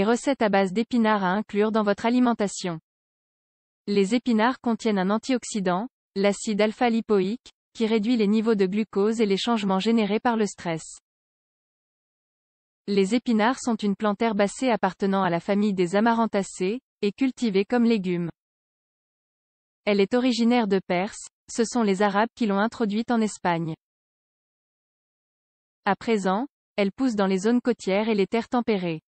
Les recettes à base d'épinards à inclure dans votre alimentation. Les épinards contiennent un antioxydant, l'acide alpha-lipoïque, qui réduit les niveaux de glucose et les changements générés par le stress. Les épinards sont une plante herbacée appartenant à la famille des Amaranthaceae, et cultivée comme légume. Elle est originaire de Perse, ce sont les Arabes qui l'ont introduite en Espagne. À présent, elle pousse dans les zones côtières et les terres tempérées.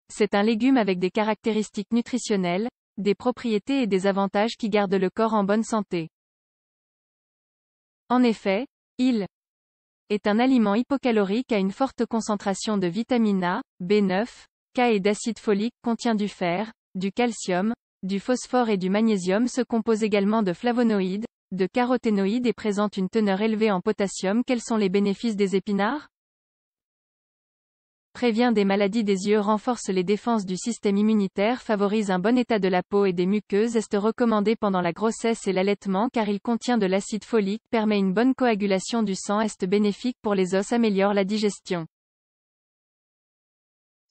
C'est un légume avec des caractéristiques nutritionnelles, des propriétés et des avantages qui gardent le corps en bonne santé. En effet, il est un aliment hypocalorique à une forte concentration de vitamine A, B9, K et d'acide folique, contient du fer, du calcium, du phosphore et du magnésium, se compose également de flavonoïdes, de caroténoïdes et présente une teneur élevée en potassium. Quels sont les bénéfices des épinards? Prévient des maladies des yeux, renforce les défenses du système immunitaire, favorise un bon état de la peau et des muqueuses, est recommandé pendant la grossesse et l'allaitement car il contient de l'acide folique, permet une bonne coagulation du sang, est bénéfique pour les os, améliore la digestion.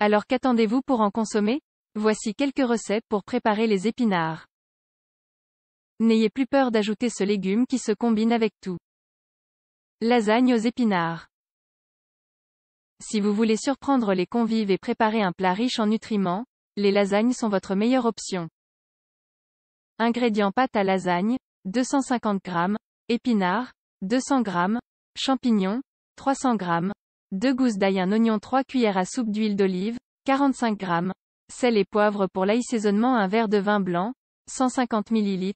Alors qu'attendez-vous pour en consommer? Voici quelques recettes pour préparer les épinards. N'ayez plus peur d'ajouter ce légume qui se combine avec tout. Lasagne aux épinards. Si vous voulez surprendre les convives et préparer un plat riche en nutriments, les lasagnes sont votre meilleure option. Ingrédients: pâte à lasagne, 250 g, épinards, 200 g, champignons, 300 g, 2 gousses d'ail, un oignon, 3 cuillères à soupe d'huile d'olive, 45 g, sel et poivre pour l'assaisonnement, un verre de vin blanc, 150 ml,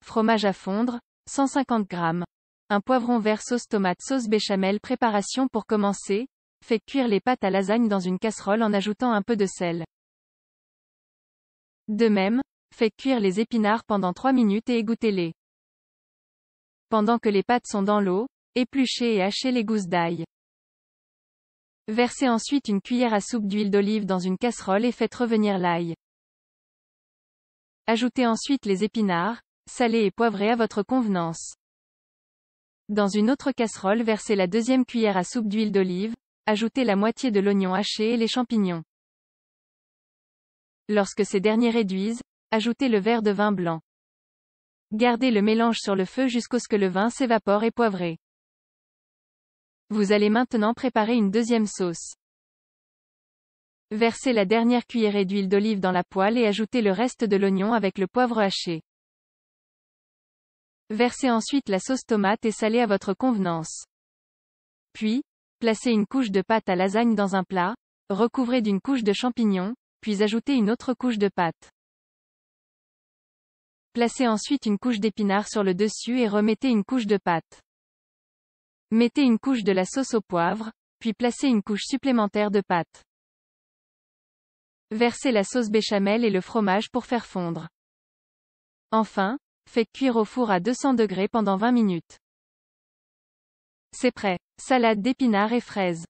fromage à fondre, 150 g, un poivron vert, sauce tomate, sauce béchamel. Préparation pour commencer. Faites cuire les pâtes à lasagne dans une casserole en ajoutant un peu de sel. De même, faites cuire les épinards pendant 3 minutes et égouttez-les. Pendant que les pâtes sont dans l'eau, épluchez et hachez les gousses d'ail. Versez ensuite une cuillère à soupe d'huile d'olive dans une casserole et faites revenir l'ail. Ajoutez ensuite les épinards, salés et poivrés à votre convenance. Dans une autre casserole, versez la deuxième cuillère à soupe d'huile d'olive, ajoutez la moitié de l'oignon haché et les champignons. Lorsque ces derniers réduisent, ajoutez le verre de vin blanc. Gardez le mélange sur le feu jusqu'à ce que le vin s'évapore et poivrez. Vous allez maintenant préparer une deuxième sauce. Versez la dernière cuillerée d'huile d'olive dans la poêle et ajoutez le reste de l'oignon avec le poivre haché. Versez ensuite la sauce tomate et salée à votre convenance. Puis, placez une couche de pâte à lasagne dans un plat, recouvrez d'une couche de champignons, puis ajoutez une autre couche de pâte. Placez ensuite une couche d'épinards sur le dessus et remettez une couche de pâte. Mettez une couche de la sauce au poivre, puis placez une couche supplémentaire de pâte. Versez la sauce béchamel et le fromage pour faire fondre. Enfin, faites cuire au four à 200 degrés pendant 20 minutes. C'est prêt. Salade d'épinards et fraises.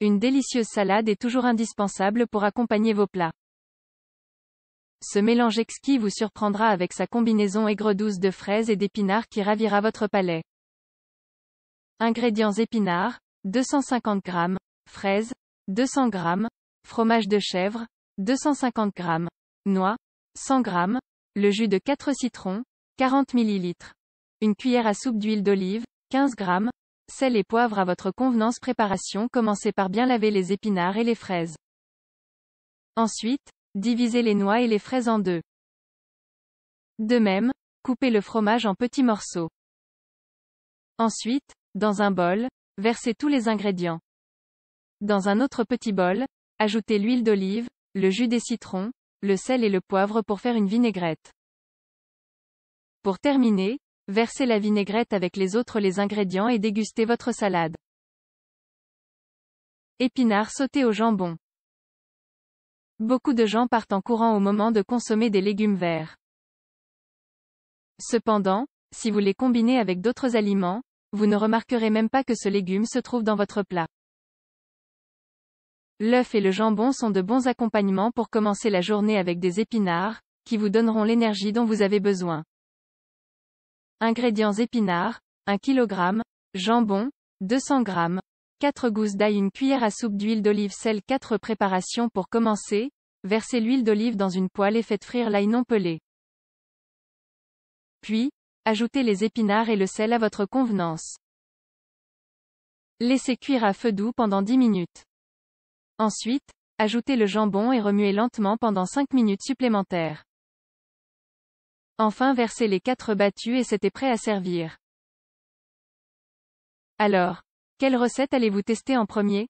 Une délicieuse salade est toujours indispensable pour accompagner vos plats. Ce mélange exquis vous surprendra avec sa combinaison aigre-douce de fraises et d'épinards qui ravira votre palais. Ingrédients: épinards, 250 g, fraises, 200 g, fromage de chèvre, 250 g, noix, 100 g, le jus de 4 citrons, 40 ml, une cuillère à soupe d'huile d'olive, 15 g, sel et poivre à votre convenance. Préparation: commencez par bien laver les épinards et les fraises. Ensuite, divisez les noix et les fraises en deux. De même, coupez le fromage en petits morceaux. Ensuite, dans un bol, versez tous les ingrédients. Dans un autre petit bol, ajoutez l'huile d'olive, le jus des citrons, le sel et le poivre pour faire une vinaigrette. Pour terminer, versez la vinaigrette avec les autres ingrédients et dégustez votre salade. Épinards sautés au jambon. Beaucoup de gens partent en courant au moment de consommer des légumes verts. Cependant, si vous les combinez avec d'autres aliments, vous ne remarquerez même pas que ce légume se trouve dans votre plat. L'œuf et le jambon sont de bons accompagnements pour commencer la journée avec des épinards, qui vous donneront l'énergie dont vous avez besoin. Ingrédients: épinards, 1 kg, jambon, 200 g, 4 gousses d'ail, une cuillère à soupe d'huile d'olive, sel. 4 préparations pour commencer. Versez l'huile d'olive dans une poêle et faites frire l'ail non pelé. Puis, ajoutez les épinards et le sel à votre convenance. Laissez cuire à feu doux pendant 10 minutes. Ensuite, ajoutez le jambon et remuez lentement pendant 5 minutes supplémentaires. Enfin, versez les 4 battus et c'était prêt à servir. Alors, quelle recette allez-vous tester en premier?